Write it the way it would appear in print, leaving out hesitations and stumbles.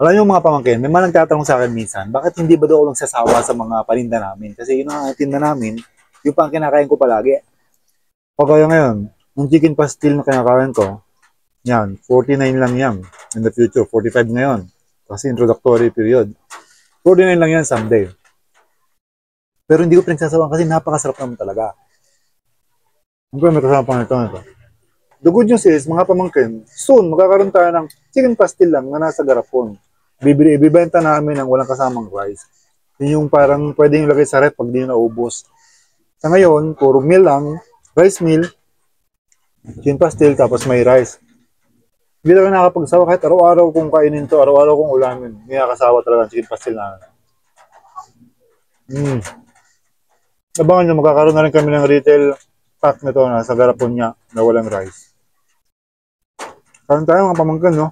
Alam niyo mga pamangkin, may mga nagtatanong sa akin minsan, bakit hindi ba daw ako nagsasawa sa mga paninda namin? Kasi yun ang tinda namin, yung pang kinakain ko palagi. Kagaya ngayon, yung chicken pastil na kinakain ko, yan, 49 lang yan. In the future, 45 ngayon. Kasi introductory period. 49 lang yan someday. Pero hindi ko pinagsasawa kasi napakasarap naman talaga. Siyempre, may kasama pang ito. The good news is, mga pamangkin, soon, magkakaroon tayo ng chicken pastil lang na nasa garapon. Ibibenta namin ng walang kasamang rice. Yun yung parang pwedeng ilagay sa rep pag di naubos. Sa ngayon, puro meal lang, rice meal, chicken pastil, tapos may rice. Hindi talaga nakakapagsawa kahit araw-araw kong kainin to, araw-araw kong ulamin. Hindi nakakasawa talaga ang chicken pastil na. Abangan nyo, magkakaroon na rin kami ng retail pack nito na sa garapon niya na walang rice. Karoon tayo mga pamangkin, no?